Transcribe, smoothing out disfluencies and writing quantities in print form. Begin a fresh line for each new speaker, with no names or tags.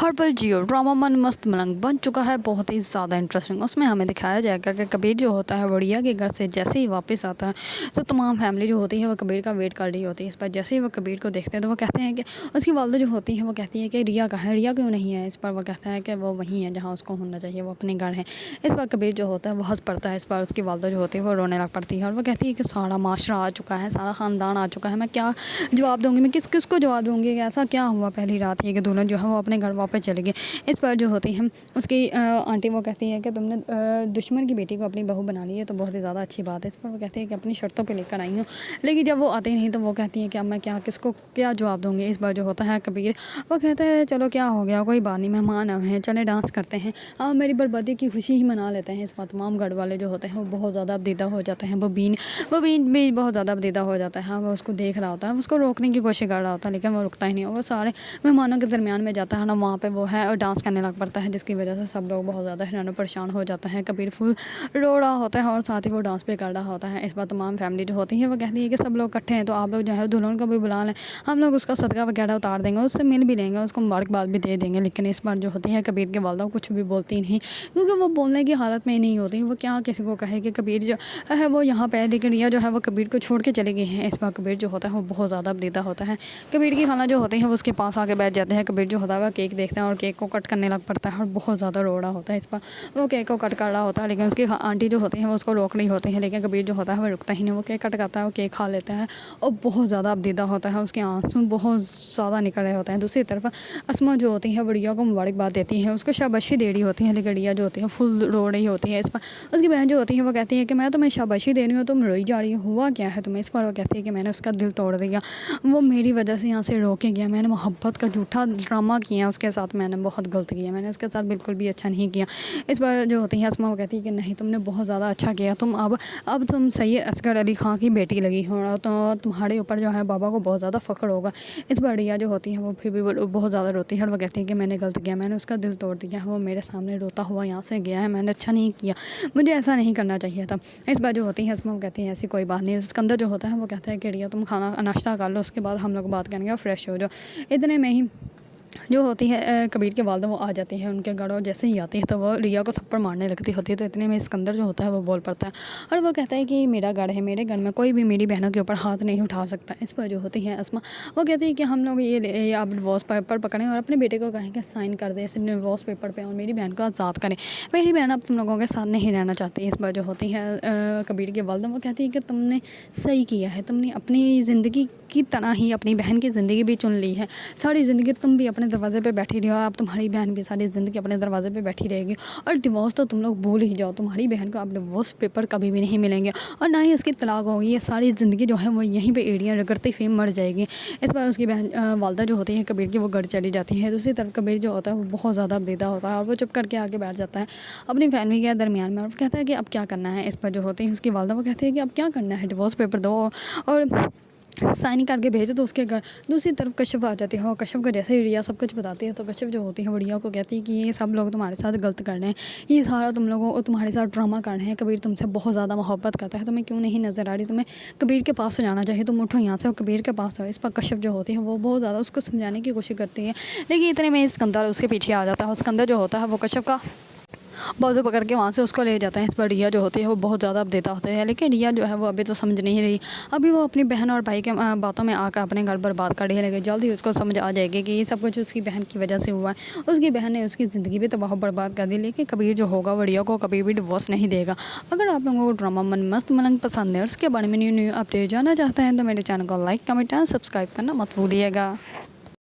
हर पल जियो ड्रामा मन मस्त मलंग बन चुका है, बहुत ही ज़्यादा इंटरेस्टिंग। उसमें हमें दिखाया जाएगा कि कबीर जो होता है वो रिया के घर से जैसे ही वापस आता है तो तमाम फैमिली जो होती है वो कबीर का वेट कर रही होती है। इस पर जैसे ही वो कबीर को देखते हैं तो वो कहते हैं कि उसकी वालदा जो होती है वो कहती है कि रिया कहाँ है, रिया क्यों नहीं है। इस पर वो कहता है कि वो वहीं है जहाँ उसको होना चाहिए, वो अपने घर है। इस पर कबीर जो होता है वो हंस पड़ता है। इस पर उसकी वालदा जो होती है वो रोने लग पड़ती है और वो कहती है कि सारा माशरा आ चुका है, सारा ख़ानदान आ चुका है, मैं क्या जवाब दूँगी, मैं किस किस को जवाब दूँगी, ऐसा क्या हुआ पहली रात ये कि दुल्हन जो है वो अपने घर वापस चले गए। इस पर जो होती है उसकी आंटी वो कहती है कि तुमने दुश्मन की बेटी को अपनी बहू बना ली है तो बहुत ही ज़्यादा अच्छी बात है। इस पर वो कहती है कि अपनी शर्तों पे लेकर आई हूँ, लेकिन जब वो आते ही नहीं तो वो कहती है कि अब मैं किसको क्या जवाब दूँगी। इस बार जो होता है कबीर वो कहता है चलो क्या हो गया, कोई बात नहीं, मेहमान आए हैं, चले डांस करते हैं, आप मेरी बर्बादी की खुशी ही मना लेते हैं। इस पर तमाम घर वाले जो होते हैं वो बहुत ज़्यादा अबदीदा हो जाते हैं। बबीन भी बहुत ज़्यादा अबदीदा हो जाता है। वो उसको देख रहा होता है, उसको रोकने की कोशिश कर रहा होता है, लेकिन वो रुकता ही नहीं। वो सारे मेहमानों के दरमियान में जाता है ना, वहाँ पे वो है और डांस करने लग पड़ता है, जिसकी वजह से सब लोग बहुत ज़्यादा हैरान और परेशान हो जाते हैं। कबीर फुल रो रहा होता है और साथ ही वो डांस भी कर रहा होता है। इस बार तमाम फैमिली जो होती है वो कहती है कि सब लोग इकट्ठे हैं तो आप लोग जो है दुल्हन को भी बुला लें, हम लोग उसका सदका वगैरह उतार देंगे, उससे मिल भी लेंगे, उसको मुबारकबाद भी दे देंगे। लेकिन इस बार जो होती है कबीर की वालदा कुछ भी बोलती नहीं, क्योंकि वो बोलने की हालत में नहीं होती। वो क्या किसी को कहे कि कबीर जो है वो यहाँ पे है, लेकिन रिया जो है वो कबीर को छोड़ के चली गई है। इस बार कबीर जो होता है वो बहुत ज़्यादा अबदीदा होता है। कबीर की खाला जो होती है वो उसके पास आके बैठ जाते हैं। कबीर जो होता है वो केक देखता है और केक को कट करने लग पड़ता है और बहुत ज़्यादा रो रहा होता है। इस पर वो केक को कट कर रहा होता है, लेकिन उसकी आंटी जो होती है वो उसको रोक रही होती है, लेकिन कबीर जो होता है वो रुकता ही नहीं। वो केक कट करता है, वो केक खा लेता है और बहुत ज़्यादा अबदीदा होता है, उसके आंसू बहुत ज़्यादा निकल रहे होते हैं। दूसरी तरफ अस्मा जो होती है वो रिया को मुबारकबाद देती है, उसको शाबाशी दे रही होती है, लेकिन रिया जो होती है फुल रो रही होती है। इस पर उसकी बहन जो होती है वो कहती है कि मैं तुम्हें शाबाशी दे रही हूँ, तुम रोई जा रही हो, हुआ क्या है तुम्हें। इस पर वो कहती है कि मैंने उसका दिल तोड़ दिया, वो मेरी वजह से यहाँ से रोके गया, मैंने मोहब्बत का झूठा ड्रामा किया उसके साथ, मैंने बहुत गलत किया, मैंने उसके साथ बिल्कुल भी अच्छा नहीं किया। इस बार जो होती है अस्मा वो कहती है कि नहीं, तुमने बहुत ज़्यादा अच्छा किया, तुम अब तुम सैयद असगर अली खां की बेटी लगी हो तो तुम्हारे ऊपर जो है बाबा को बहुत ज़्यादा फ़ख्र होगा। इस बार रिया जो होती है वो फिर भी बहुत ज़्यादा रोती है और वो कहती है कि मैंने गलत किया, मैंने उसका दिल तोड़ दिया है, वो मेरे सामने रोता हुआ यहाँ से गया है, मैंने अच्छा नहीं किया, मुझे ऐसा नहीं करना चाहिए था। इस बार जो होती है अस्मा वो कहती है ऐसी कोई बात नहीं। सिकंदर जो होता है वो कहता है कि रिया तुम खाना नाश्ता कर लो, उसके बाद हम लोग बात करेंगे और फ्रेश हो जाओ। इतने में ही जो होती है कबीर के वालदा वो आ जाती है उनके घर, और जैसे ही आती है तो वो रिया को थप्पड़ मारने लगती होती है। तो इतने में सिकंदर जो होता है वो बोल पड़ता है और वो कहता है कि मेरा घर है, मेरे घर में कोई भी मेरी बहनों के ऊपर हाथ नहीं उठा सकता। इस पर जो होती है अस्मा वो कहती है कि हम लोग ये आप डिवोर्स पेपर पकड़ें और अपने बेटे को कहें कि साइन कर दे इस डिवोर्स पेपर पर और मेरी बहन को आज़ाद करें, मेरी बहन अब तुम लोगों के साथ नहीं रहना चाहती। इस पर जो होती है कबीर के वालदा वो कहती है कि तुमने सही किया है, तुमने अपनी ज़िंदगी की तरह ही अपनी बहन की ज़िंदगी भी चुन ली है, सारी ज़िंदगी तुम भी अपने दरवाजे पे बैठी रहो, अब तुम्हारी बहन भी सारी ज़िंदगी अपने दरवाजे पे बैठी रहेगी, और डिवोर्स तो तुम लोग भूल ही जाओ, तुम्हारी बहन को अब डिवोर्स पेपर कभी भी नहीं मिलेंगे और ना ही उसकी तलाक होगी, ये सारी ज़िंदगी जो है वो यहीं पे एड़ियाँ रगड़ती हुई मर जाएगी। इस बार उसकी बहन वालदा जो होती है कबीर की वो घर चली जाती है। दूसरी तरफ कबीर जो होता है वो बहुत ज़्यादा अबदीदा होता है और वो चुप करके आगे बैठ जाता है अपनी फैमिली के दरमियान में और कहता है कि अब क्या करना है। इस पर जो होती है उसकी वालदा वो कहती है कि अब क्या करना है, डिवोर्स पेपर दो और साइन करके भेजो तो उसके घर। दूसरी तरफ कश्यप आ जाती है और कश्यप को जैसे ही रिया सब कुछ बताती है तो कश्यप जो होती है वो रिया को कहती है कि ये सब लोग तुम्हारे साथ गलत कर रहे हैं, ये सारा तुम लोगों को तुम्हारे साथ ड्रामा कर रहे हैं, कबीर तुमसे बहुत ज़्यादा मोहब्बत करता है, तुम्हें क्यों नहीं नज़र आ रही, तुम्हें कबीर के पास से जाना चाहिए, तुम उठो यहाँ से और कबीर के पास आओ। इस पर कश्यप जो होती है वो बहुत ज़्यादा उसको समझाने की कोशिश करती है, लेकिन इतने में सिकंदर उसके पीछे आ जाता है और सिकंदर जो होता है वो कश्यप का बाजू पकड़ के वहाँ से उसको ले जाता है। इस पर रिया जो होती है वो बहुत ज़्यादा अबदेता होते हैं, लेकिन रिया जो है वो अभी तो समझ नहीं रही, अभी वो अपनी बहन और भाई के बातों में आकर अपने घर बर्बाद कर रही है, लेकिन जल्द ही उसको समझ आ जाएगी कि ये सब कुछ उसकी बहन की वजह से हुआ है, उसकी बहन ने उसकी ज़िंदगी भी तबाह बर्बाद कर दी। लेकिन कबीर जो होगा वो रिया को कभी भी डिवोर्स नहीं देगा। अगर आप लोगों को ड्रामा मन मस्त मलंग पसंद है, उसके बारे में न्यू अपडेट जानना चाहते हैं तो मेरे चैनल को लाइक कमेंट एंड सब्सक्राइब करना मत भूलिएगा।